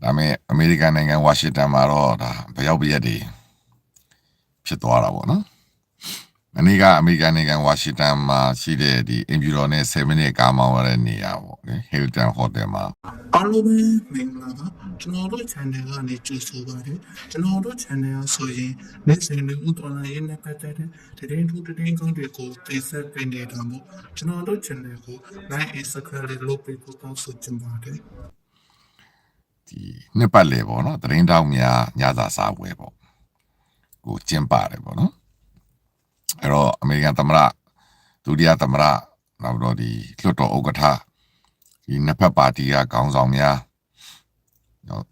ဒါပေမဲ့အမေရိကန်နိုင်ငံဝါရှင်တန်မှာတော့ဒါဘယ်ရောက်ပြရက်တွေဖြစ်သွားတာပေါ့နော်မနေ့ကအမေရိကန်နိုင်ငံဝါရှင်တန်မှာရှိတဲ့ဒီအင်ဂျူတော်နဲ့7 minute ကားမောင်းရတဲ့နေရာပေါ့လေ Hilton Hotel မှာအားလုံးပဲမင်္ဂလာပါကျွန်တော်တို့ channel ကနေကြိုဆိုပါတယ်ကျွန်တော်တို့ channel ဆိုရင်နေ့စဉ်လူဦးတော်လာရင်းနဲ့ပတ်သက်တဲ့သတင်းထူးသတင်းကောင်းတွေကိုတင်ဆက်ပေးနေတာမို့ကျွန်တော်တို့ channel ကို like and subscribe လုပ်ပေးဖို့တောင်းဆိုချင်ပါတယ်ဒီနှစ်ပတ်လေပေါ့နော်သတင်းတောက်များညစာစားပွဲပေါ့ကိုကျင်းပါတယ်ပေါ့နော်အဲ့တော့အမေရိကန်သမ္မတဒုတိယသမ္မတနောက်တော့ဒီလွှတ်တော်ဥက္ကဋ္ဌဒီနှစ်ဖက်ပါတီကခေါင်းဆောင်များ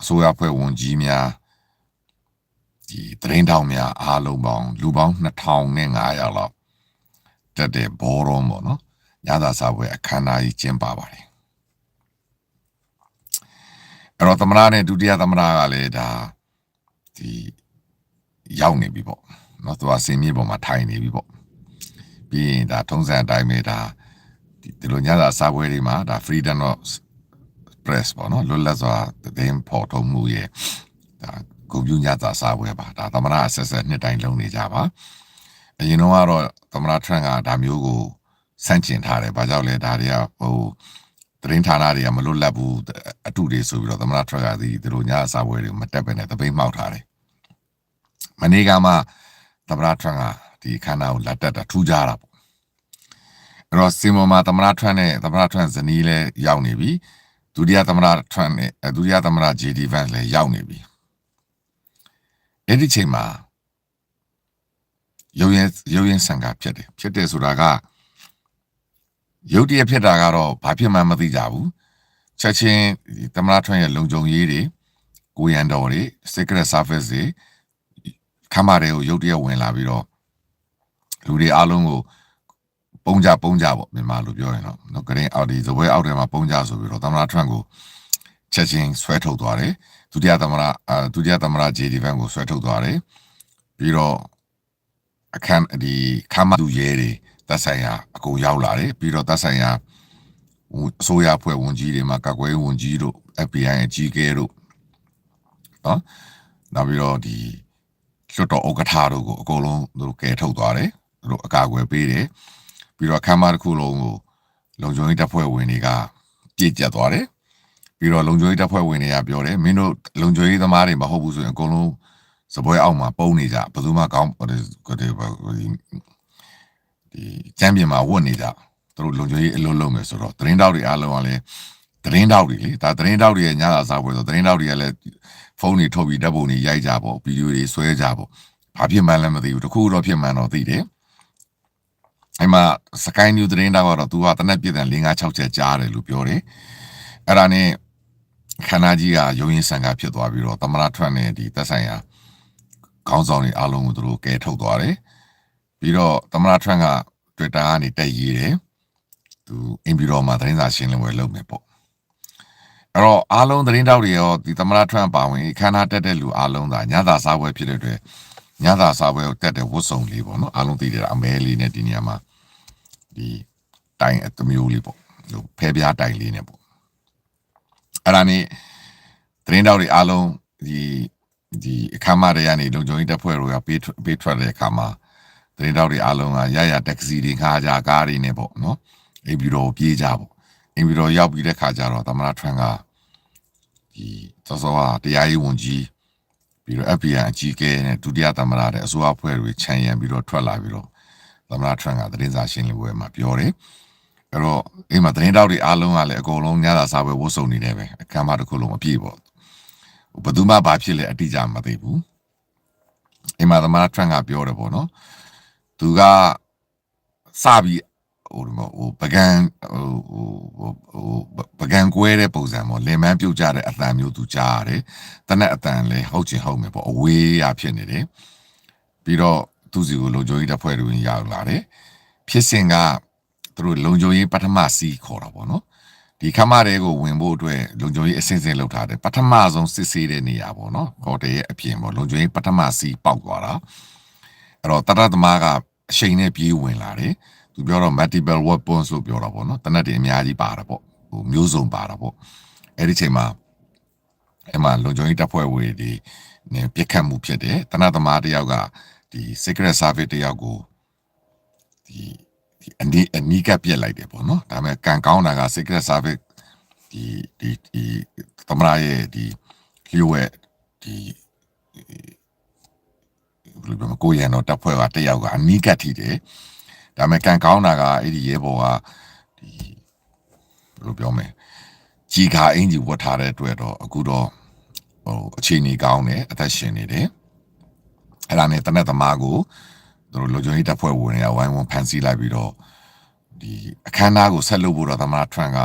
အစိုးရဖွဲ့ဝန်ကြီးများဒီသတင်းတောက်များအားလုံးပေါင်းလူပေါင်း2500လောက်တက်တဲ့ဘောရုံးပေါ့နော်ညစာစားပွဲအခမ်းအနားကြီးကျင်းပပါတယ်အဲ့တော့သမ္မတနဲ့ဒုတိယသမ္မတကလည်းဒါဒီရောက်နေပြီပေါ့နော်သူကစင်မြေပေါ်မှာထိုင်နေပြီပေါ့ပြီးရင်ဒါထုံးစံအတိုင်းပဲဒါဒီလိုညစာစားပွဲတွေမှာဒါ freedom of press ပေါ့နော်လွတ်လပ်စွာသတင်းဖော်ထုတ်မှုရဲ့ဒါဂုဏ်ပြုညစာစားပွဲပါဒါသမ္မတအဆက်ဆက်နှစ်တိုင်းလုပ်နေကြပါအရင်တော့ကတော့သမ္မတထရန့်ကဒါမျိုးကိုစန့်ကျင်ထားတယ်ဘာကြောင့်လဲဒါတွေကဟိုသတင်းဌာနတွေကမလွတ်လပ်ဘူးအတူတွေဆိုပြီးတော့သမ္မတထရန့်ကဒီလိုညစာစားပွဲတွေကိုမတက်ပဲနဲ့တပိတ်မှောက်ထားတယ်မနေ့ကမှသမ္မတထရန့်ကဒီခန္ဓာကိုလက်တက်တာထူးခြားတာပေါ့အဲ့တော့စင်ပေါ်မှာသမ္မတထရန့်နဲ့သမ္မတထရန့်ဇနီးလည်းရောက်နေပြီဒုတိယသမ္မတထရန့်နဲ့ဒုတိယသမ္မတ JD Vance လည်းရောက်နေပြီအဲ့ဒီချိန်မှာရုပ်ရင်းဆန်ကဖြစ်တယ်ဆိုတာကရုပ်တရက်ဖြစ်တာကတော့ဘာဖြစ်မှမသိကြဘူးချက်ချင်းသမ္မတထရန့်ရဲ့လုံခြုံရေးတွေကိုရန်တော်တွေ Secret Service တွေခမ်းမတွေကိုရုတ်တရက်ဝင်လာပြီးတော့လူတွေအားလုံးကိုပုံကြပေါ့မြန်မာလိုပြောရင်တော့ဂရင်းအောက်ဒီဇပွဲအောက်ထဲမှာပုံကြဆိုပြီးတော့သမ္မတထရန့်ကိုချက်ချင်းဆွဲထုတ်သွားတယ်ဒုတိယသမ္မတ JD Vance ကိုဆွဲထုတ်သွားတယ်ပြီးတော့အခမ်းဒီခမ်းမသူရဲတွေသက်ဆိုင်ရာအကုန်ရောက်လာတယ်ပြီးတော့သက်ဆိုင်ရာအစိုးရဖွဲ့ဝန်ကြီးတွေမှာကာကွယ်ရေးဝန်ကြီးတို့ FBI အကြီးအကဲတို့နော်နောက်ပြီးတော့ဒီလွှတ်တော်ဥက္ကဋ္ဌတို့ကိုအကုန်လုံးသူတို့ကယ်ထုတ်သွားတယ်သူတို့အကာအကွယ်ပေးတယ်ပြီးတော့အခမ်းအနားတစ်ခုလုံးကိုလုံခြုံရေးတပ်ဖွဲ့ဝင်တွေကပြည့်ကျက်သွားတယ်ပြီးတော့လုံခြုံရေးတပ်ဖွဲ့ဝင်တွေကပြောတယ်မင်းတို့လုံခြုံရေးသမားတွေမဟုတ်ဘူးဆိုရင်အကုန်လုံးစပွဲအောက်မှာပုံနေကြဘယ်သူမှကောင်းဒီချမ်းပြင်မှာဝတ်နေကြသူတို့လုံခြုံရေးအလုပ်လုပ်မယ်ဆိုတော့သတင်းတောက်တွေအားလုံးကလည်းသတင်းတောက်တွေလေဒါသတင်းတောက်တွေရဲ့ညစာစားပွဲဆိုသတင်းတောက်တွေကလည်းဖုန်းတွေထုတ်ပြီးဓာတ်ပုံတွေရိုက်ကြပေါ့ဗီဒီယိုတွေဆွဲကြပေါ့ဘာဖြစ်မှန်းလည်းမသိဘူးတခုတော့ဖြစ်မှန်းတော့သိတယ်အဲ့မှာ Sky News သတင်းတောက်ကတော့သူကတနက်ပြည့်တဲ့5-6ချက်ကြားတယ်လို့ပြောတယ်အဲ့ဒါနဲ့ခန္ဓာကြီးကရုံရင်းဆန်ကဖြစ်သွားပြီးတော့သမ္မတထရန့်နဲ့ဒီသက်ဆိုင်ရာခေါင်းဆောင်တွေအားလုံးကိုသူတို့ကဲထုတ်သွားတယ်ပြီးတော့သမ္မတထရန့်က Twitter ကနေတက်ရေးတယ်သူအင်ပီတော်မှာသတင်းစာရှင်းလင်းပွဲလုပ်မယ်ပေါ့အဲ့တော့အားလုံးသတင်းတောက်တွေရောဒီသမ္မတထရန့်ပါဝင်ခန္ဓာတက်တဲ့လူအားလုံးသာညသာစားပွဲဖြစ်တဲ့အတွက်ညသာစားပွဲကိုတက်တဲ့ဝတ်စုံလေးပေါ့နော်အားလုံးသိတယ်အမဲလေးနဲ့ဒီနေရာမှာဒီတိုင်အတမျိုးလေးပေါ့ဟိုဖဲပြားတိုင်လေးနဲ့ပေါ့အဲ့ဒါနဲ့သတင်းတောက်တွေအားလုံးဒီအခမ်းအနားတွေကနေလုံခြုံရေးတပ်ဖွဲ့တွေကပေးထွက်တဲ့အခါမှာသတင်းတောက်တွေအားလုံးကရတက္ကစီတွေခါကြကားတွေနဲ့ပေါ့နော်အိမ်ပြည်တော်ပြေးကြပေါ့အိမ်ပြည်တော်ရောက်ပြီးတဲ့ခါကျတော့သမ္မတထရန့်ကဒီစောစောကတရားရေးဝန်ကြီးပြီးတော့ FBI အကြီးအကဲနဲ့ဒုတိယသမ္မတတဲ့အစိုးရအဖွဲ့တွေခြံရံပြီးတော့ထွက်လာပြီးတော့သမ္မတထရန့်ကသတင်းစာရှင်းလင်းပွဲမှာပြောတယ်အဲ့တော့အိမ်မှာသတင်းတောက်တွေအားလုံးကလည်းအကုန်လုံးညစာစားပွဲဝတ်စုံနေတယ်ပဲအခမ်းအနားတစ်ခုလုံးအပြည့်ပေါ့ဘယ်သူမှဘာဖြစ်လဲအတိအကျမသိဘူးအိမ်မှာသမ္မတထရန့်ကပြောတယ်ပေါ့နော်သူကစပြီးဟိုပကံကွဲတဲ့ပုံစံပေါ့လင်မန်းပြုတ်ကြတဲ့အတန်မျိုးသူကြားရတယ်တနက်အတန်လဲဟုတ်ချင်ဟုတ်မယ်ပေါ့အဝေးရဖြစ်နေတယ်ပြီးတော့သူစီကိုလုံခြုံရေးတပ်ဖွဲ့တွေရောက်လာတယ်ဖြစ်စဉ်ကသူတို့လုံခြုံရေးပထမစီးခေါ်တာပေါ့နော်ဒီခမတွေကိုဝင်ဖို့အတွက်လုံခြုံရေးအစစ်အစစ်လုပ်ထားတယ်ပထမဆုံးစစ်ဆေးတဲ့နေရာပေါ့နော်ဟိုတယ်ရဲ့အပြင်ပေါ့လုံခြုံရေးပထမစီးပေါက်သွားတာအဲ့တော့တရသမားကအချိန်နဲ့ပြေးဝင်လာတယ်သူပြောတော့ multiple weapons လို့ပြောတာပေါ့နော်တနက်တွေအများကြီးပါတာပေါ့ဟိုမျိုးစုံပါတာပေါ့အဲ့ဒီချိန်မှာ အဲ့မှာလုံခြုံရေးတပ်ဖွဲ့ဝင်တွေနဲ့ပြစ်ခတ်မှုဖြစ်တယ်တနတ်သမားတယောက်ကဒီ secret service တယောက်ကိုဒီအနီးကပ်ပြစ်လိုက်တယ်ပေါ့နော်ဒါပေမဲ့ကံကောင်းတာက secret service ဒီသမရရဲ့ဒီလျှို့ဝဲဒီဘယ်လိုပြောမကိုရန်တော့တပ်ဖွဲ့ကတယောက်ကအနီးကပ်ထိတယ်ဒါပေမဲ့ကံကောင်းတာကအဲ့ဒီရဲဘော်ကဒီဘယ်လိုပြောမလဲကြီးခါအင်ကြီးဝတ်ထားတဲ့အတွက်တော့အခုတော့ဟိုအခြေအနေကောင်းတယ်အသက်ရှင်နေတယ်အဲ့ဒါနဲ့တနက်သမားကိုသူတို့လူကြုံရေးတပ်ဖွဲ့ဝင်တွေကဝိုင်းဝန်းဖမ်းဆီးလိုက်ပြီးတော့ဒီအခမ်းအနားကိုဆက်လုပ်ဖို့တော့သမ္မတထရန့်က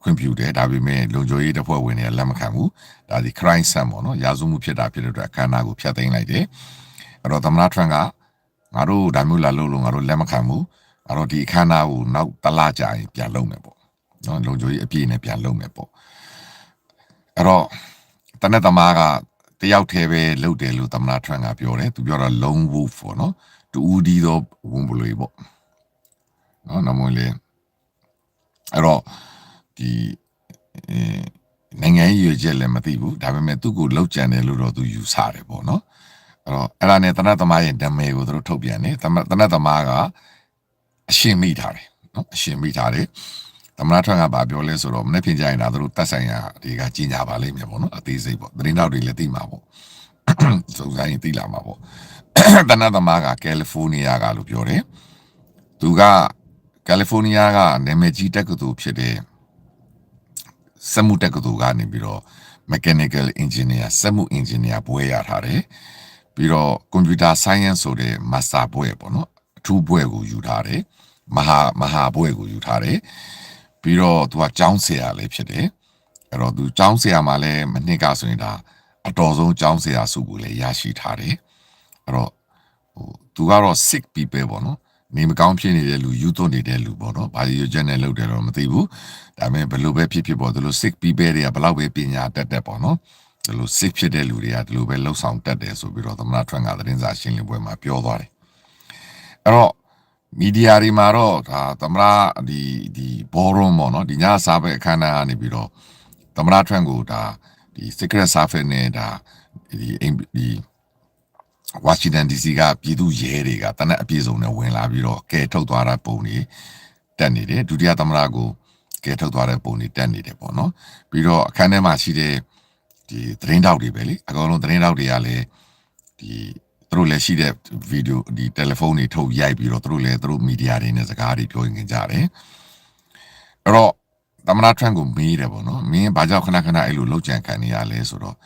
ခွင့်ပြုတယ်ဒါပေမဲ့လူကြုံရေးတပ်ဖွဲ့ဝင်တွေကလက်မခံဘူးဒါဒီ crime scene ပေါ့နော်ရာဇဝမှုဖြစ်တာဖြစ်တဲ့အတွက်အခမ်းအနားကိုဖျက်သိမ်းလိုက်တယ်အဲ့တော့သမ္မတထရန့်ကငါတို့ဒါမျိုးလာလို့ငါတို့လက်မခံဘူးအဲ့တော့ဒီအခမ်းအနားကိုနောက်တစ်လကြာရင်ပြန်လုပ်မယ်ပေါ့နော်လူကြုံရေးအပြည့်နဲ့ပြန်လုပ်မယ်ပေါ့အဲ့တော့တနက်သမားကတယောက်တည်းပဲလုပ်တယ်လို့သမ္မတထရန့်ကပြောတယ်သူပြောတော့ lone wolf ပေါ့နော်တူဦးဒီတော့ဝန်ပလွေပေါ့နော်နမွေလေအဲ့တော့ဒီနိုင်ငံရေးရွေးချက်လည်းမသိဘူးဒါပေမဲ့သူ့ကိုလောက်ကြံတယ်လို့တော့သူယူဆတယ်ပေါ့နော်အဲ့တော့အဲ့ဒါနဲ့တနတ်သမားရဲ့နာမည်ကိုသူတို့ထုတ်ပြန်တယ်တနတ်သမားကအရှင်းမိထားတယ်နော်အရှင်းမိထားတယ်သမ္မတထရန့်ကပြောလဲဆိုတော့မနေ့ပြင်ကြရင်ဒါသူတို့တက်ဆိုင်ရာတွေကကြီးညာပါလိမ့်မယ်ပေါ့နော်အသေးစိတ်ပေါ့သတင်းတောက်တွေလည်းသိမှာပေါ့စုံစမ်းရင်သိလာမှာပေါ့တနတ်သမားကကယ်လီဖိုးနီးယားကလို့ပြောတယ်သူကကယ်လီဖိုးနီးယားကနာမည်ကြီးတက္ကသိုလ်ဖြစ်တဲ့စက်မှုတက္ကသိုလ်ကနေပြီးတော့ mechanical engineer စက်မှု engineer ဘွဲရထားတယ်ပြီးတော့ computer science ဆိုတဲ့ master ဘွဲပေါ့နော်အထူးဘွဲကိုယူထားတယ်မဟာဘွဲကိုယူထားတယ်ပြီးတော့သူကကျောင်းဆရာလည်းဖြစ်တယ်အဲ့တော့သူကျောင်းဆရာမှာလည်းမနှစ်ကဆိုရင်ဒါအတော်ဆုံးကျောင်းဆရာစုကိုလည်းရရှိထားတယ်အဲ့တော့သူကတော့ sick people ပေါ့နော်နေမကောင်းဖြစ်နေတဲ့လူယူသွနေတဲ့လူပေါ့နော်ဘာရွေးချက်နဲ့လုပ်တယ်တော့မသိဘူးဒါပေမဲ့ဘယ်လိုပဲဖြစ်ပေါ့ဒီလို sick people တွေကဘလောက်ပဲပညာတတ်တဲ့ပေါ့နော်ဒီလို sick ဖြစ်တဲ့လူတွေကဒီလိုပဲလှုပ်ဆောင်တတ်တယ်ဆိုပြီးတော့သမ္မတထရန့်ကသတင်းစာရှင်းလင်းပွဲမှာပြောသွားတယ်အဲ့တော့မီဒီယာတွေမှာတော့ဒါသမ္မတဒီဘောရုံပေါ့နော်ဒီညစာပဲအခမ်းအနားကနေပြီးတော့သမ္မတထရန့်ကိုဒါဒီ secret service နဲ့ဒါဒီဝါရှင်တန် DC ကပြည်သူရဲတွေကတနက်အပြည့်စုံနဲ့ဝင်လာပြီးတော့ကဲထုတ်သွားတဲ့ပုံတွေတက်နေတယ်ဒုတိယသမ္မတကိုကဲထုတ်သွားတဲ့ပုံတွေတက်နေတယ်ပေါ့နော်ပြီးတော့အခန်းထဲမှာရှိတဲ့ဒီသတင်းတောက်တွေပဲလေအကောင်လုံးသတင်းတောက်တွေကလည်းဒီသူတို့လည်းရှိတဲ့ဗီဒီယိုဒီတယ်လီဖုန်းတွေထုတ်ရိုက်ပြီးတော့သူတို့မီဒီယာတွေနဲ့စကားတွေပြောရင်ကြတယ်အဲ့တော့သမ္မတထရန့်ကိုမေးတယ်ပေါ့နော်မင်းဘာကြောင့်ခဏအဲ့လိုလောက်ကြံခံနေရလဲဆိုတော့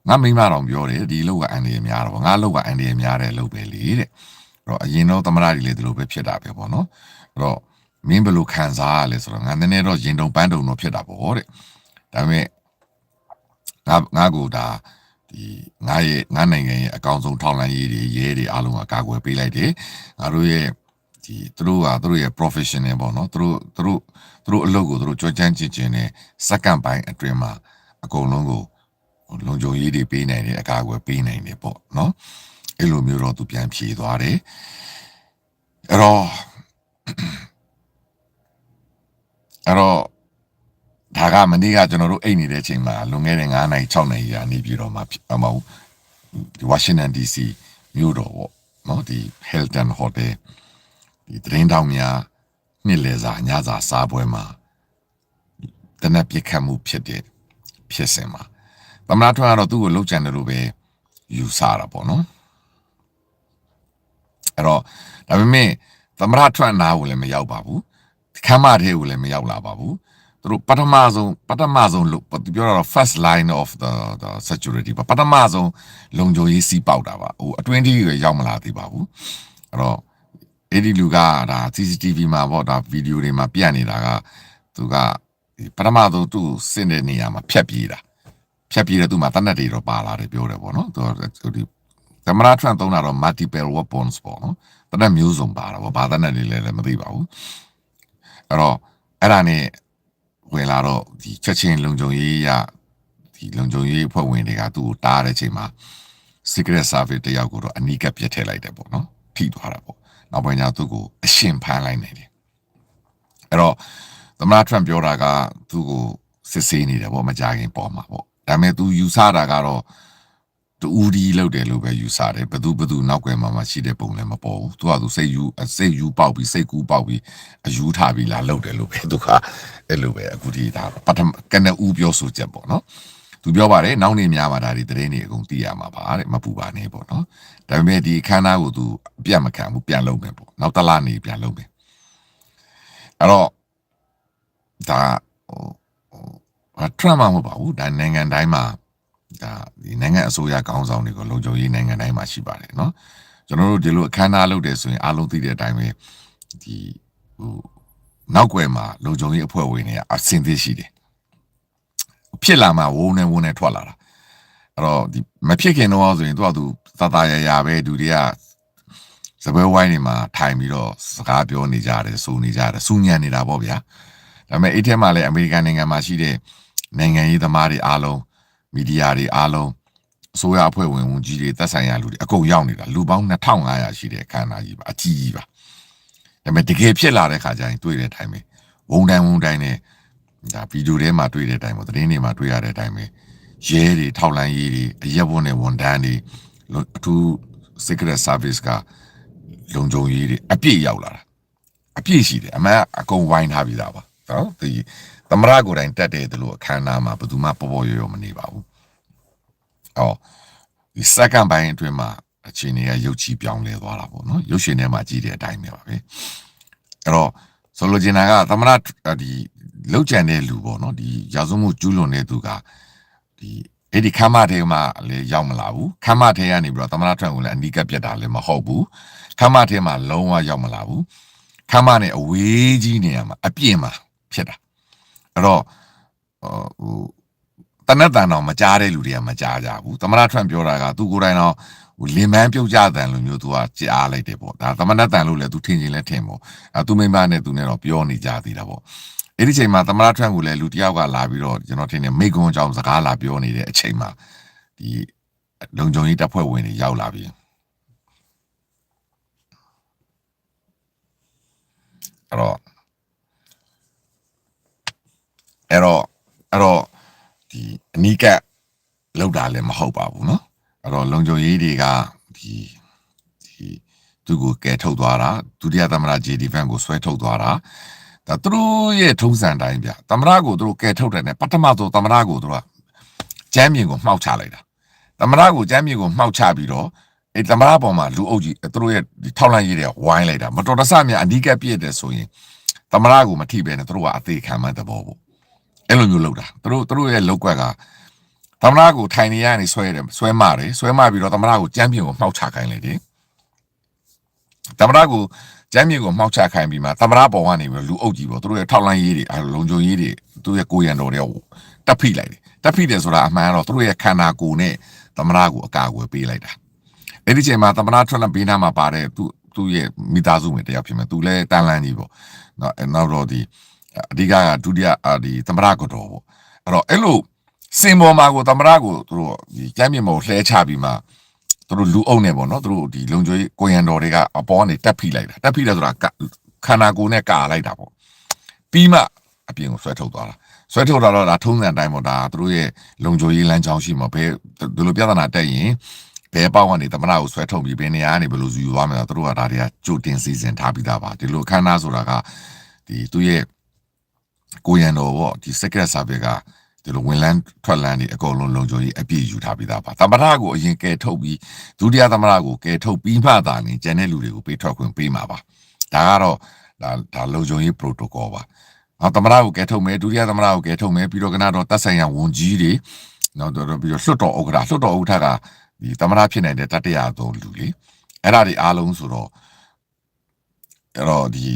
ငါမိမတော်ပြောတယ်ဒီလောကအန်ဒီရများတော့ငါလောကအန်ဒီရများတယ်လို့ပဲလေတဲ့အဲ့တော့အရင်တော့သမ္မတကြီးလည်းဒီလိုပဲဖြစ်တာပဲပေါ့နော်အဲ့တော့မင်းဘယ်လိုခံစားရလဲဆိုတော့ငါနည်းနည်းတော့ရင်တုံပန်းတုံတော့ဖြစ်တာပေါ့တဲ့ဒါပေမဲ့ငါကိုဒါဒီငါနိုင်ငံရဲ့အကောင်ဆုံးထောက်လှမ်းရေးတွေရဲတွေအားလုံးကကာကွယ်ပေးလိုက်တယ်ငါတို့ရဲ့ဒီသူတို့ရဲ့ professional ပေါ့နော်သူတို့အလုပ်ကိုသူတို့ကြွချမ်းကျင်နဲ့စက္ကန့်ပိုင်းအတွင်းမှာအကုန်လုံးကိုလုံခြုံရေးတွေပေးနိုင်တယ်အကာအကွယ်ပေးနိုင်တယ်ပေါ့နော်အဲ့လိုမျိုးတော့သူပြန်ဖြေသွားတယ်အဲ့တော့ဒါကမနေ့ကကျွန်တော်တို့အိတ်နေတဲ့အချိန်မှာလွန်ခဲ့တဲ့9နိုင်6နိုင်ရာနေပြီးတော့မှမဟုတ်ဒီဝါရှင်တန် DC မြို့တော်ပေါ့နော်ဒီ Hilton Hotel ဒီသတင်းတောင်များနှစ်လည်စာညစာစားပွဲမှာတနက်ပြစ်ခတ်မှုဖြစ်စဉ်မှာသမ္မတထွန်းကတော့သူ့ကိုလှုပ်ကြံတယ်လို့ပဲယူဆတာပေါ့နော်အဲ့တော့ဒါပေမဲ့သမ္မတထွန်းနားကိုလည်းမရောက်ပါဘူးခမ်းမထဲကိုလည်းမရောက်လာပါဘူးသူတို့ပထမဆုံးလို့ပြောတော့ first line of the security ပထမဆုံးလုံခြုံရေးစီးပေါက်တာပါဟိုအတွင်းကြီးကိုရောက်မလာသေးပါဘူးအဲ့တော့အဲ့ဒီလူကဒါ CCTV မှာပေါ့ဒါဗီဒီယိုတွေမှာပြနေတာကသူကပထမဆုံးသူ့စစ်တဲ့နေရာမှာဖြတ်ပြေးတဲ့သူမှာတနက်တွေတော့ပါလာတယ်ပြောတယ်ပေါ့နော်သူဒီသမ္မတထရန့်သုံးတာတော့ multiple weapons ပေါ့နော်တနက်မျိုးစုံပါတာပေါ့ဘာတနက်တွေလဲမသိပါဘူးအဲ့တော့အဲ့ဒါနဲ့ဝင်လာတော့ဒီချက်ချင်းလုံခြုံရေးဖွဲ့ဝင်တွေကသူ့ကိုတားတဲ့ချိန်မှာ secret service တယောက်ကိုတော့အနီးကပ်ပြစ်ထည့်လိုက်တယ်ပေါ့နော်ထိသွားတာပေါ့နောက်ပိုင်းကျသူ့ကိုအရှင်ဖမ်းလိုက်နိုင်တယ်အဲ့တော့သမ္မတထရန့်ပြောတာကသူ့ကိုစစ်ဆေးနေတယ်ပေါ့မကြခင်ပေါ်မှာပေါ့ ဒါပေမဲ့ तू ယူဆတာကတော့တူဒီလောက်တယ်လို့ပဲယူဆတယ်ဘသူနောက်ကွယ်မှာရှိတဲ့ပုံလည်းမပေါ်ဘူးသူကသူစိတ်ယူပေါက်ပြီးစိတ်ကူးပေါက်ပြီးအယူထားပြီးလာလောက်တယ်လို့ပဲသူကအဲ့လိုပဲအခုဒီဒါပထမကနဦးပြောဆိုချက်ပေါ့နော်သူပြောပါတယ်နောက်နေ့များမှာဒါဒီသတင်းတွေအကုန်သိရမှာပါတဲ့မပူပါနဲ့ပေါ့နော်ဒါပေမဲ့ဒီအခမ်းအနားကိုသူအပြတ်မခံဘူးပြန်လုပ်မယ်ပေါ့နောက်တစ်လနေပြန်လုပ်မယ်အဲ့တော့ဒါထရမ့်မဟုတ်ပါဘူးဒါနိုင်ငံတိုင်းမှာဒါဒီနိုင်ငံအစိုးရကောင်းဆောင်တွေကိုလုံခြုံရေးနိုင်ငံတိုင်းမှာရှိပါတယ်เนาะကျွန်တော်တို့ဒီလိုအခမ်းအနားလုပ်တယ်ဆိုရင်အားလုံးသိတဲ့အတိုင်းပဲဒီဟိုနောက်ွယ်မှာလုံခြုံရေးအဖွဲ့ဝင်တွေကအဆင်သင့်ရှိတယ်ဖြစ်လာမှဝုန်းနေထွက်လာတာအဲ့တော့ဒီမဖြစ်ခင်တော့ဆိုရင်သူကသူသာရပဲလူတွေကစပွဲဝိုင်းတွေမှာထိုင်ပြီးတော့စကားပြောနေကြတယ်စူညံနေတာပေါ့ဗျာဒါပေမဲ့အဲ့ထဲမှာလည်းအမေရိကန်နိုင်ငံမှာရှိတဲ့နိုင်ငံရေးသမားတွေအားလုံးမီဒီယာတွေအားလုံးအစိုးရအဖွဲ့ဝင်ဝန်ကြီးတွေသက်ဆိုင်ရာလူတွေအကုန်ရောက်နေတာလူပေါင်း2500ရှိတဲ့အခမ်းအနားကြီးပါအကြီးကြီးပါဒါပေမဲ့တကယ်ဖြစ်လာတဲ့ခါကျရင်တွေ့တဲ့အတိုင်းပဲဝုန်းတိုင်းနဲ့ဒါဗီဒီယိုထဲမှာတွေ့တဲ့အတိုင်းပဲသတင်းတွေမှာတွေ့ရတဲ့အတိုင်းပဲရဲတွေထောက်လန်းရေးတွေအရက်ဘုံနဲ့ဝန်တန်းတွေအထူး secret service ကလုံခြုံရေးတွေအပြည့်ရောက်လာတာအပြည့်ရှိတယ်အမှန်အကုန်ဝိုင်းထားပြီးသားပါနော်ဒီသမရကိုယ်တိုင်တက်တဲ့လို့အခမ်းအနားမှာဘယ်သူမှပေါ်ရောမနေပါဘူးအော်ဒီ second ပိုင်းအတွင်းမှာအခြေအနေကရုပ်ချီပြောင်းလဲသွားတာပေါ့နော်ရုပ်ရှင်ထဲမှာကြည့်တဲ့အတိုင်းပဲပါပဲအဲ့တော့ဆိုလိုချင်တာကသမရဒီလောက်ကျန်တဲ့လူပေါ့နော်ဒီရာဇဝမှုကျူးလွန်တဲ့သူကဒီအဲ့ဒီခမ်းမထဲမှာလည်းရောက်မလာဘူးခမ်းမထဲကနေပြီးတော့သမရထွန်းကိုလည်းအနီးကပ်ပြတ်တာလည်းမဟုတ်ဘူးခမ်းမထဲမှာလုံးဝရောက်မလာဘူးခမ်းမနဲ့အဝေးကြီးနေရမှာအပြင်းမှာဖြစ်တာအဲ့တော့ဟိုတနက်တန်တော့မကြားတဲ့လူတွေကမကြားကြဘူးသမရထွန်းပြောတာကသူကိုယ်တိုင်တော့ဟိုလင်မန်းပြုတ်ကြတဲ့လူမျိုးသူကကြားလိုက်တယ်ပေါ့ဒါသမဏတန်လို့လည်းသူထင်ချင်းလဲထင်ပေါ့သူမိမနဲ့သူနဲ့တော့ပြောနေကြသေးတာပေါ့အဲ့ဒီချိန်မှာသမရထွန်းကိုလည်းလူတယောက်ကလာပြီးတော့ကျွန်တော်ထင်တယ်မိကွန်းအကြောင်းစကားလာပြောနေတဲ့အချိန်မှာဒီလုံခြုံရေးတပ်ဖွဲ့ဝင်တွေရောက်လာပြီအဲ့တော့ဒီအနီးကပ်လောက်တာလည်းမဟုတ်ပါဘူးเนาะအဲ့တော့လုံခြုံရေးတွေကဒီသူကိုကဲထုတ်သွားတာဒုတိယသမ္မတ JD Vance ကိုဆွဲထုတ်သွားတာဒါသူတို့ရဲ့ထုံးစံတိုင်းဗျသမ္မတကိုသူတို့ကဲထုတ်တယ်နဲ့ပထမဆုံးသမ္မတကိုသူတို့ကကျမ်းမြေကိုမှောက်ချလိုက်တာသမ္မတကိုကျမ်းမြေကိုမှောက်ချပြီးတော့အဲ့သမ္မတပေါ်မှာလူအုပ်ကြီးသူတို့ရဲ့ထောက်လန့်ရေးတွေဝိုင်းလိုက်တာမတော်တဆများအနီးကပ်ပြည့်တယ်ဆိုရင်သမ္မတကိုမထိပဲနဲ့သူတို့ကအသေးခံမှန်းတဲ့ဘောပေါ့အဲ့လိုမျိုးလုပ်တာသူတို့ရဲ့လောက်ကွက်ကသမ္မတကိုထိုင်နေရနေဆွဲမပြီးတော့သမ္မတကိုကျမ်းမြေကိုမှောက်ချခိုင်းလိုက်တယ်သမ္မတကိုကျမ်းမြေကိုမှောက်ချခိုင်းပြီးမှသမ္မတပေါ်ကနေပြီးလူအုပ်ကြီးပေါ့သူတို့ရဲ့ထောက်လန့်ရေးတွေလုံခြုံရေးတွေသူတို့ရဲ့ကိုရံတော်တွေတက်ဖိလိုက်တယ်တက်ဖိတယ်ဆိုတာအမှန်တော့သူတို့ရဲ့ခန္ဓာကိုယ်နဲ့သမ္မတကိုအကာအကွယ်ပေးလိုက်တာအဲ့ဒီချိန်မှာသမ္မတထွက်လာဘေးနားမှာပါတဲ့သူ့ရဲ့မိသားစုဝင်တယောက်ဖြစ်မယ်သူလည်းတန်လန်းကြီးပေါ့နောက်တော့ဒီအဓိကဒုတိယဒီသမ္မတကတော့ပေါ့အဲ့လိုစင်ပေါ်မှာကိုသမ္မတကိုသူတို့ဒီကျမ်းမြေမောလှဲချပြီးမှသူတို့လူအုပ်နေပေါ့နော်သူတို့ဒီလုံခြုံရေးကိုရံတော်တွေကအပေါ်ကနေတက်ဖိလိုက်တာတက်ဖိတယ်ဆိုတာခန္ဓာကိုယ်နဲ့ကာလိုက်တာပေါ့ပြီးမှအပြင်ကိုဆွဲထုတ်သွားတာဆွဲထုတ်တာတော့ဒါထုံးစံတိုင်းပေါ့ဒါသူတို့ရဲ့လုံခြုံရေးလမ်းကြောင်းရှိမှာဘယ်ဒီလိုပြဿနာတက်ရင်ဘယ်ပေါက်ကနေသမ္မတကိုဆွဲထုတ်ပြီးဘယ်နေရာကနေဘယ်လိုယူသွားမလဲသူတို့ကဒါတွေကကြိုတင်စီစဉ်ထားပြီးသားပါဒီလိုခန္ဓာဆိုတာကဒီသူရဲ့ကိုရံတော်ပေါ့ဒီ secret service ကဒီလိုဝင်လန်းထွက်လန်းနေအကုန်လုံးလုံခြုံရေးအပြည့်ယူထားပြီးသားပါသမ္မတကိုအရင်ကဲထုတ်ပြီးဒုတိယသမ္မတကိုကဲထုတ်ပြီးမှသာနေကျန်တဲ့လူတွေကိုပေးထွက်ခွင့်ပေးမှာပါဒါကတော့ဒါလုံခြုံရေး protocol ပါသမ္မတကိုကဲထုတ်မယ်ဒုတိယသမ္မတကိုကဲထုတ်မယ်ပြီးတော့ကတော့တပ်ဆိုင်ရာဝန်ကြီးတွေနောက်တော့ပြီးတော့လွှတ်တော်ဥက္ကဋ္ဌကဒီသမ္မတဖြစ်နေတဲ့တတိယသုံးလူလေအဲ့ဒါတွေအားလုံးဆိုတော့အဲ့တော့ဒီ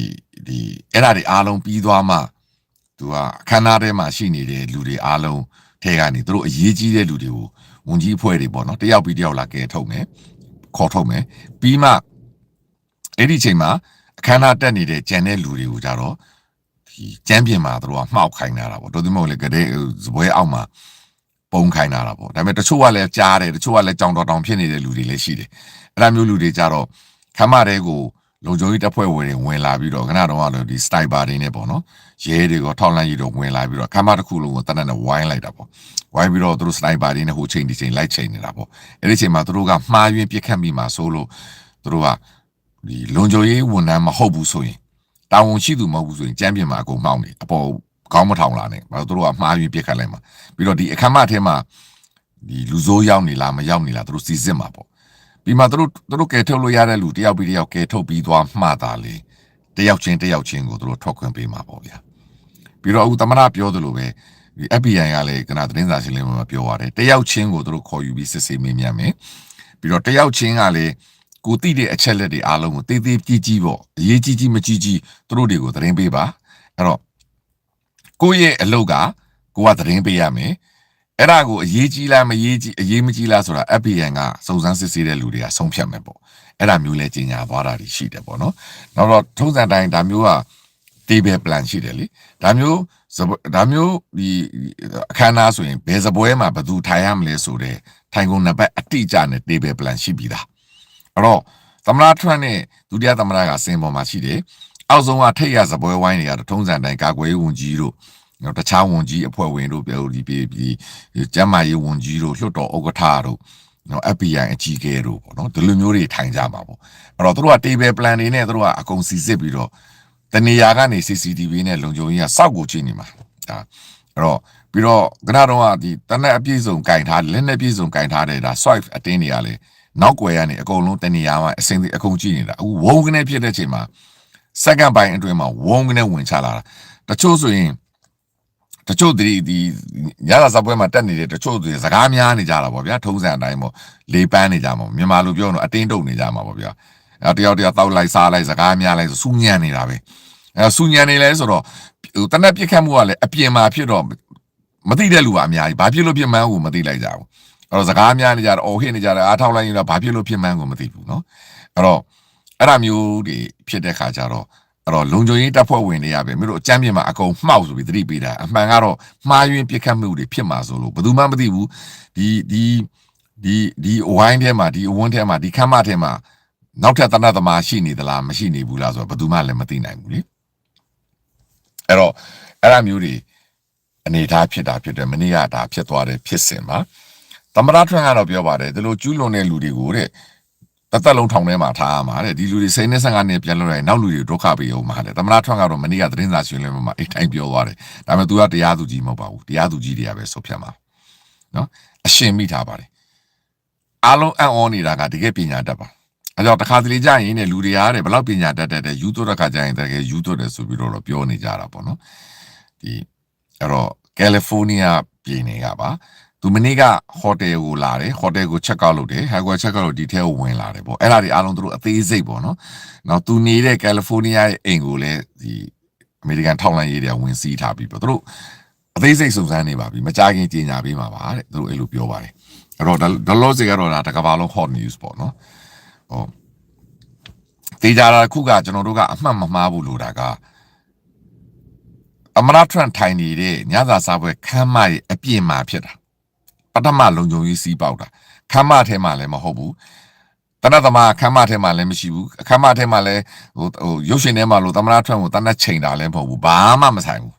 အဲ့ဒါတွေအားလုံးပြီးသွားမှသူကအခမ်းအနားထဲမှာရှိနေတဲ့လူတွေအားလုံးထဲကနေသူတို့အရေးကြီးတဲ့လူတွေကိုဝန်ကြီးအဖွဲ့တွေပေါ့နော်တယောက်ပြီးတယောက်လာကဲထုတ်မယ်ခေါ်ထုတ်မယ်ပြီးမှအဲ့ဒီချိန်မှာအခမ်းအနားတက်နေတဲ့ကျန်တဲ့လူတွေကိုကြတော့ဒီကျမ်းပြင်မှာသူတို့ကမှောက်ခိုင်းတာပေါ့တို့ဒီမဟုတ်လေကတဲ့ဇပွဲအောက်မှာပုံခိုင်းတာပေါ့ဒါပေမဲ့တချို့ကလည်းကြားတယ်တချို့ကလည်းကြောင်တော်တောင်ဖြစ်နေတဲ့လူတွေလည်းရှိတယ်အဲ့လိုမျိုးလူတွေကြတော့ခမ်းမတဲကို လုံခြုံရေးတပ်ဖွဲ့ဝင်တွေဝင်လာပြီးတော့ခဏတော့လို့ဒီစတိုင်ပါတွေနဲ့ပေါ့နော်ရဲတွေကထောက်လန့်ကြီးတော့ဝင်လာပြီးတော့ခမ်းမတစ်ခုလုံးကိုတနက်နဲ့ဝိုင်းလိုက်တာပေါ့ဝိုင်းပြီးတော့သူတို့စတိုင်ပါတွေနဲ့ဟိုချိန်ဒီချိန်လိုက်ချိန်နေတာပေါ့အဲ့ဒီချိန်မှာသူတို့ကမှားယွင်းပြစ်ခတ်မိမှာဆိုလို့သူတို့ကဒီလုံခြုံရေးဝန်ထမ်းမဟုတ်ဘူးဆိုရင်တာဝန်ရှိသူမဟုတ်ဘူးဆိုရင်ကြမ်းပြင်မှာအကုန်မှောက်နေအပေါ်ကောင်းမထောင်လာနဲ့ဘာလို့သူတို့ကမှားယွင်းပြစ်ခတ်လိုက်မှာပြီးတော့ဒီအခမ်းမထဲမှာဒီလူစိုးရောက်နေလားမရောက်နေလားသူတို့စီစစ်မှာပေါ့ပြီးမှသူတို့ကဲထုတ်လို့ရတဲ့လူတယောက်ပြီးတယောက်ကဲထုတ်ပြီးသွားမှတာလေတယောက်ချင်းကိုသူတို့ထွက်ခွင့်ပေးမှာပေါ့ဗျာပြီးတော့အခုသမဏပြောသလိုပဲဒီ FBI ကလည်းကနသတင်းစာရှင်းလင်းပွဲမှာပြောရတယ်တယောက်ချင်းကိုသူတို့ခေါ်ယူပြီးစစ်ဆေးမေးမြန်းမယ်ပြီးတော့တယောက်ချင်းကလည်းကိုတိတဲ့အချက်လက်တွေအားလုံးကိုတေးသေးကြီးပေါ့အရေးကြီးမကြီးသူတို့တွေကိုသတင်းပေးပါအဲ့တော့ကိုယ့်ရဲ့အလုပ်ကကိုကသတင်းပေးရမယ်အဲ့ဒါကိုအရေးကြီးလားမကြီးလားဆိုတာ FBI ကစုံစမ်းစစ်ဆေးတဲ့လူတွေကဆုံးဖြတ်မယ်ပေါ့အဲ့ဒါမျိုးလဲကြီးညာသွားတာရှိတယ်ပေါ့နော်နောက်တော့ထုံးစံတိုင်းဒါမျိုးက table plan ရှိတယ်လေဒါမျိုးဒီအခမ်းအနားဆိုရင်ဘယ်စပွဲမှာဘယ်သူထိုင်ရမလဲဆိုတဲ့ထိုင်ကုန်နံပါတ်အတိအကျနဲ့ table plan ရှိပြီးသားအဲ့တော့သမ္မတထရန့်နဲ့ဒုတိယသမ္မတကစင်ပေါ်မှာရှိတယ်အောက်ဆုံးကထိတ်ရစပွဲဝိုင်းတွေကတော့ထုံးစံတိုင်းကာကွယ်ရေးဝန်ကြီးတို့တခြားဝန်ကြီးအဖွဲ့ဝင်တို့ပြောဒီကျမ်းမာရေးဝန်ကြီးတို့လွှတ်တော်ဥက္ကဋ္ဌတို့FBI အကြီးအကဲတို့ပေါ့နော်ဒီလိုမျိုးတွေထိုင်ကြမှာပေါ့အဲ့တော့တို့က table plan တွေနဲ့တို့ကအကုန်စီစစ်ပြီးတော့တနေရာကနေ CCTV နဲ့လုံခြုံရေးကစောက်ကိုကြည့်နေမှာဒါအဲ့တော့ပြီးတော့ခဏတော့ဒီတနက်အပြည့်စုံကင်ထားလက်နဲ့ပြည့်စုံကင်ထားတဲ့ဒါ swipe အတင်းနေရလေနောက်ွယ်ကနေအကုန်လုံးတနေရာမှာအစင်းအကုန်ကြည့်နေတာအခုဝုန်းကနေဖြစ်တဲ့ချိန်မှာစက္ကန့်ပိုင်းအတွင်းမှာဝုန်းကနေဝင်ချလာတာတချို့ဆိုရင်တချို့ဒီညလာစပွဲမှာတက်နေတဲ့တချို့တွေစကားများနေကြတာပေါ့ဗျာထုံးစံအတိုင်းပေါ့လေပန်းနေကြမှာမြန်မာလိုပြောတော့အတင်းတုံနေကြမှာပေါ့ဗျာအဲတယောက်တောက်လိုက်စားလိုက်စကားများလိုက်စူးညံနေတာပဲအဲစူးညံနေလဲဆိုတော့တနက်ပြစ်ခတ်မှုကလည်းအပြင်မှာဖြစ်တော့မသိတဲ့လူကအများကြီးဘာဖြစ်လို့ဖြစ်မှန်းကိုမသိလိုက်ကြဘူးအဲ့တော့စကားများနေကြတော့အော်ဟစ်နေကြတယ်အားထောက်လိုက်ရင်တော့ဘာဖြစ်လို့ဖြစ်မှန်းကိုမသိဘူးเนาะအဲ့တော့အဲ့ဒါမျိုးတွေဖြစ်တဲ့ခါကျတော့အဲ့တော့လုံခြုံရေးတပ်ဖွဲ့ဝင်တွေကပဲမြို့တို့အကြမ်းပြင်မှာအကုန်မှောက်ဆိုပြီးသတိပေးတာအမှန်ကတော့မှားယွင်းပြစ်ခတ်မှုတွေဖြစ်မှာဆိုလို့ဘယ်သူမှမသိဘူးဒီအဝိုင်းထဲမှာဒီအဝန်းထဲမှာဒီခမ်းမထဲမှာနောက်ထပ်တနတ်သမားရှိနေသလားမရှိနေဘူးလားဆိုတော့ဘယ်သူမှလည်းမသိနိုင်ဘူးလေအဲ့တော့အဲ့ဒါမျိုးတွေအနေထားဖြစ်တယ်မနေ့ကဒါဖြစ်သွားတယ်ဖြစ်စဉ်မှာသမ္မတထရန့်ကတော့ပြောပါတယ်ဒီလိုကျူးလွန်တဲ့လူတွေကိုတဲ့သက်လုံးထောင်ထဲမှာထားရမှာတဲ့ဒီလူတွေစိတ်နဲ့15နှစ်ပြန်လွတ်လိုက်နောက်လူတွေဒုက္ခပေးအောင်မှာတဲ့သမ္မတထရန့်ကတော့မနေ့ကသတင်းစာရှင်းလင်းပွဲမှာအိတ်တိုင်းပြောသွားတယ်ဒါပေမဲ့ तू ကတရားသူကြီးမဟုတ်ပါဘူးတရားသူကြီးတွေကပဲဆုတ်ဖြတ်မှာနော်အရှင်မိထားပါတယ်အားလုံးအံ့ဩနေတာကတကယ်ပညာတတ်ပါအဲကြောင့်တစ်ခါတလေကြာရင်တဲ့လူတွေအားတဲ့ဘယ်လောက်ပညာတတ်တဲ့ယူသွတ်တဲ့ခါကျရင်တကယ်ယူသွတ်တယ်ဆိုပြီးတော့ပြောနေကြတာပေါ့နော်ဒီအဲ့တော့ကယ်လီဖိုးနီးယားပြည်နယ်ကပါသူမနေ့ကဟိုတယ်ကိုလာတယ်ဟိုတယ်ကိုချက်ကောက်လုပ်တယ်ဟိုတယ်ချက်ကောက်လို့ဒီထဲကိုဝင်လာတယ်ပေါ့အဲ့ဒါတွေအားလုံးသူတို့အသေးစိတ်ပေါ့နော်နောက်သူနေတဲ့ကယ်လီဖိုးနီးယားရဲ့အိမ်ကိုလည်းဒီအမေရိကန်ထောက်လှမ်းရေးတွေဝင်စီးထားပြီးပေါ့သူတို့အသေးစိတ်စုံစမ်းနေပါပြီမကြခင်ကြီးညာပေးမှာပါတဲ့သူတို့အဲ့လိုပြောပါတယ်အဲ့တော့ဒေါ်လောစီကတော့ဒါတကဘာလုံး hot news ပေါ့နော်ဟောတေးကြတာခုကကျွန်တော်တို့ကအမှတ်မမှားဘူးလို့တာကအမရထရန့်ထိုင်နေတဲ့ညစာစားပွဲခမ်းမရဲ့အပြင်းမှာဖြစ်တာပထမလုံခြုံရေးစီးပေါက်တာခမ်းမထဲမှာလည်းမဟုတ်ဘူးတနတ်သမားခမ်းမထဲမှာလည်းမရှိဘူးခမ်းမထဲမှာလည်းဟိုရုပ်ရှင်ထဲမှာလို့သမ္မတထရန့်ကိုတနတ်ချိန်တာလည်းမဟုတ်ဘူးဘာမှမဆိုင်ဘူး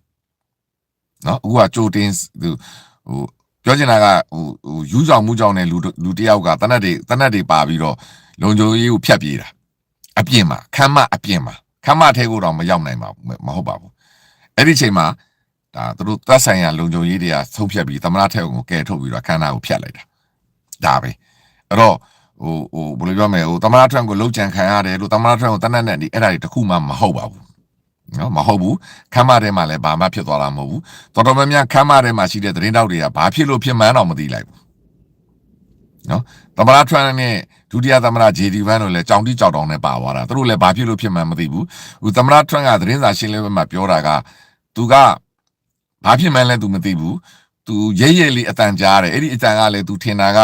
နော်အခုကကြိုတင်ဟိုပြောချင်တာကဟိုယူကြောင်မှုကြောင်တဲ့လူတယောက်ကတနတ်တွေပါပြီးတော့လုံခြုံရေးကိုဖျက်ပြေးတာအပြင်းမှာခမ်းမအပြင်းမှာခမ်းမထဲကိုတော့မရောက်နိုင်ပါဘူးမဟုတ်ပါဘူးအဲ့ဒီချိန်မှာဒါသူတို့သက်ဆိုင်ရာလုံခြုံရေးတွေကဆုံးဖြတ်ပြီးသမ္မတထဲကိုကဲထုတ်ပြီးတော့ခန္ဓာကိုဖျက်လိုက်တာဒါပဲအဲ့တော့ဟိုဘယ်လိုပြောမလဲဟိုသမ္မတထရန့်ကိုလုံခြံခံရတယ်လို့သမ္မတထရန့်ကိုတနတ်နဲ့ဒီအဲ့ဒါတွေတခုမှမဟုတ်ပါဘူးနော်မဟုတ်ဘူးခမ်းမထဲမှာလည်းဘာမှဖြစ်သွားတာမဟုတ်ဘူးတော်တော်များများခမ်းမထဲမှာရှိတဲ့သတင်းတောက်တွေကဘာဖြစ်လို့ဖြစ်မှန်းတော့မသိလိုက်ဘူးနော်သမ္မတထရန့်နဲ့ဒုတိယသမ္မတ JD Vance တို့လည်းကြောင်တိကြောက်တောင်နဲ့ပါသွားတာသူတို့လည်းဘာဖြစ်လို့ဖြစ်မှန်းမသိဘူးဟိုသမ္မတထရန့်ကသတင်းစာရှင်းလင်းပွဲမှာပြောတာကသူကဘာဖြစ်မှန်းလဲသူမသိဘူးသူရဲရဲလေးအတန်ကြားတယ်အဲ့ဒီအတန်ကလည်းသူထင်တာက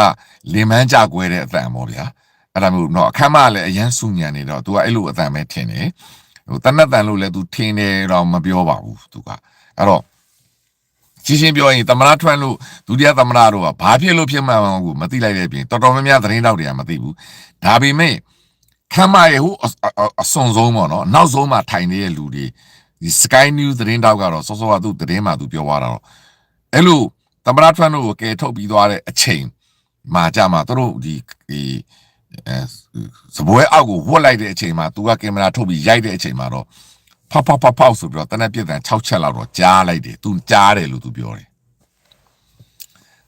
လင်မန်းကြကွဲတဲ့အတန်ပေါ့ဗျာအဲ့ဒါမျိုးတော့အခမ်းမလည်းအရန်ဆူညံနေတော့သူကအဲ့လိုအတန်ပဲထင်တယ်ဟိုတနတ်တန်လို့လည်းသူထင်တယ်တော့မပြောပါဘူးသူကအဲ့တော့ရှင်းပြောရင်သမ္မတထရန့်လို့ဒုတိယသမ္မတတို့ကဘာဖြစ်လို့ဖြစ်မှန်းကိုမသိလိုက်တဲ့အပြင်တော်တော်များများသတင်းတောက်တွေကမသိဘူးဒါပေမဲ့ ခမ်းမရဲ့ဟိုအစွန်ဆုံးပေါ့နော်နောက်ဆုံးမှထိုင်နေတဲ့လူတွေဒီ Sky News သတင်းတောက်ကတော့စောစောကသူသတင်းမှသူပြောသွားတာတော့အဲ့လိုသမ္မတထရန့်တို့ကိုကယ်ထုတ်ပြီးသွားတဲ့အချိန်မှာကြမှာသူတို့ဒီစပွဲအောက်ကိုဝတ်လိုက်တဲ့အချိန်မှာသူကကင်မရာထုတ်ပြီးရိုက်တဲ့အချိန်မှာတော့ဖောက်ဆိုပြီးတော့တနက်ပြည့်တန်6ချက်လောက်တော့ကြားလိုက်တယ်သူကြားတယ်လို့သူပြောတယ်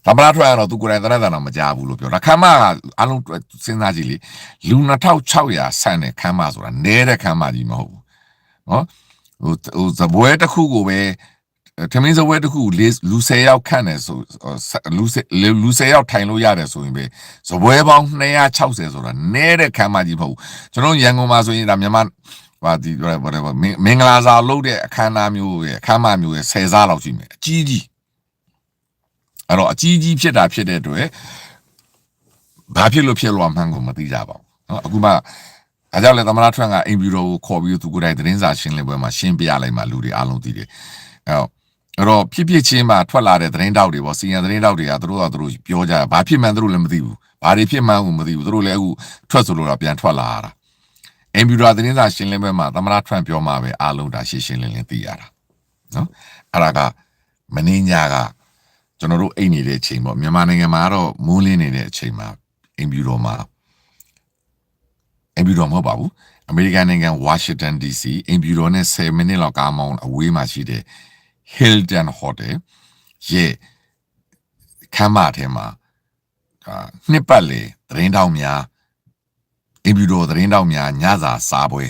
သမ္မတထရန့်ကတော့သူကိုယ်တိုင်တနက်တော့မကြားဘူးလို့ပြောတာခမ်းမကအလုံးစဉ်းစားကြည့်လေလူ2600ဆန့်တဲ့ခမ်းမဆိုတာနဲတဲ့ခမ်းမကြီးမဟုတ်ဘူးနော်ဟိုစပွဲတစ်ခုကိုပဲထမင်းစပွဲတစ်ခုလူ10ယောက်ခန့်တယ်ဆိုလူ10ယောက်ထိုင်လို့ရတယ်ဆိုရင်ပဲစပွဲပေါင်း260ဆိုတာနဲတဲ့ခမ်းမကြီးမဟုတ်ဘူးကျွန်တော်ရန်ကုန်မှာဆိုရင်ဒါမြန်မာဟာဒီမင်္ဂလာစာလုပ်တဲ့အခမ်းအနားမျိုးရဲ့အခမ်းအနားမျိုးရဲ့10စားလောက်ရှိမယ်အကြီးကြီးအဲ့တော့အကြီးကြီးဖြစ်တာဖြစ်တဲ့အတွက်ဘာဖြစ်လို့ဖြစ်လို့မှန်းကိုမသိကြပါဘူးเนาะအခုမှအဲကြောင့်လေသမ္မတထရန့်ကအင်ဘီရိုကိုခေါ်ပြီးသူကိုယ်တိုင်သတင်းစာရှင်းလင်းပွဲမှာရှင်းပြလိုက်မှလူတွေအားလုံးသိတယ်အဲ့တော့ဖြစ်ချင်းမှာထွက်လာတဲ့သတင်းတောက်တွေပေါ့စီယံသတင်းတောက်တွေကသူတို့ပြောကြဘာဖြစ်မှန်းသူတို့လည်းမသိဘူးဘာတွေဖြစ်မှန်းကိုမသိဘူးသူတို့လည်းအခုထွက်ဆိုလို့တော့ပြန်ထွက်လာရတာအင်ဘီရိုသတင်းစာရှင်းလင်းပွဲမှာသမ္မတထရန့်ပြောမှပဲအားလုံးဒါရှင်းလင်းသိရတာเนาะအဲ့ဒါကမင်းညာကကျွန်တော်တို့အိတ်နေတဲ့အချိန်ပေါ့မြန်မာနိုင်ငံမှာတော့မိုးလင်းနေတဲ့အချိန်မှာအင်ဘီရိုမဟုတ်ပါဘူးအမေရိကန်နိုင်ငံဝါရှင်တန် DC အင်ဘီရိုနဲ့10မိနစ်လောက်ကားမောင်းအဝေးမှာရှိတဲ့ Hilton Hotel ရဲ့ခမ်းမထဲမှာနှစ်ပတ်လေသတင်းတောက်များအင်ဘီရိုသတင်းတောက်များညစာစားပွဲ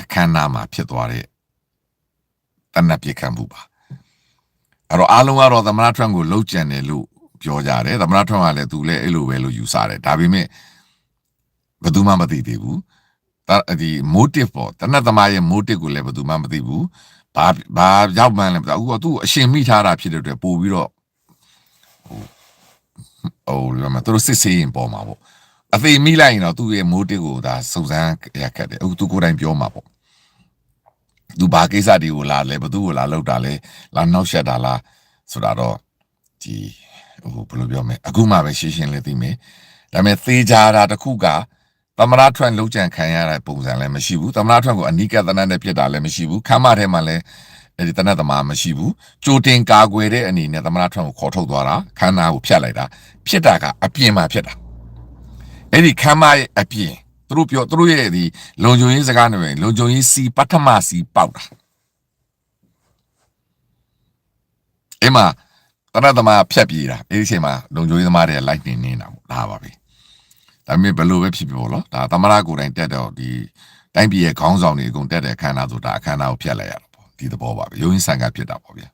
အခမ်းအနားမှာဖြစ်သွားတဲ့တနက်ပြခန့်မှုပါအဲ့တော့အားလုံးကတော့သမ္မတထရန့်ကိုလှုပ်ကြံတယ်လို့ပြောကြတယ်သမ္မတထရန့်ကလည်းသူလည်းအဲ့လိုပဲလို့ယူဆတယ်ဒါပေမဲ့ဘယ်သူမှမသိသေးဘူးဒီ motive ပေါ့တနက်သမားရဲ့ motive ကိုလည်းဘယ်သူမှမသိဘူးဘာရောက်မှန်းလဲအခုကသူ့အရှင်မိထားတာဖြစ်တဲ့အတွက်ပို့ပြီးတော့ဟိုသူတို့စစ်ဆေးရင်ပေါ်မှာပေါ့အသေးမိလိုက်ရင်တော့သူ့ရဲ့ motive ကိုဒါစုံစမ်းရခက်တယ်အခုသူကိုယ်တိုင်ပြောမှာပေါ့သူဘာကိစ္စတွေကိုလာလဲဘသူ့ကိုလာလောက်တာလဲလာနောက်ဆက်တာလားဆိုတာတော့ဒီဟိုဘယ်လိုပြောမလဲအခုမှပဲရှင်းလေးသိမယ်ဒါပေမဲ့သေချာတာတစ်ခုကသမ္မတထရန့်လှုပ်ကြံခံရတဲ့ပုံစံလည်းမရှိဘူးသမ္မတထရန့်ကိုအနီးကပ်တနက်နဲ့ပြစ်တာလည်းမရှိဘူးခမ်းမထဲမှာလည်းဒီတနက်သမားမရှိဘူးကြိုတင်ကာကွယ်တဲ့အနေနဲ့သမ္မတထရန့်ကိုခေါ်ထုတ်သွားတာခမ်းနားကိုဖျက်လိုက်တာဖြစ်တာကအပြင်မှာဖြစ်တာအဲ့ဒီခမ်းမရဲ့အပြင်သူတို့ရဲ့ဒီလုံခြုံရေးစကားနဲ့လုံခြုံရေးစီပထမစီပေါက်တာအဲ့မှာတနက်သမားဖြတ်ပြေးတာအဲ့ဒီအချိန်မှာလုံခြုံရေးသမားတွေလိုက်နေတာပေါ့ဒါပါပဲဒါပေမဲ့ဘယ်လိုပဲဖြစ်ဖြစ်ပေါ့နော်ဒါသမ္မတကိုယ်တိုင်တက်တော့ဒီတိုင်းပြည်ရဲ့ခေါင်းဆောင်တွေအကုန်တက်တဲ့အခမ်းအနားဆိုဒါအခမ်းအနားကိုဖျက်လိုက်ရတာပေါ့ဒီသဘောပါပဲရုံးရင်းဆန်ကဖြစ်တာပေါ့ဗျာ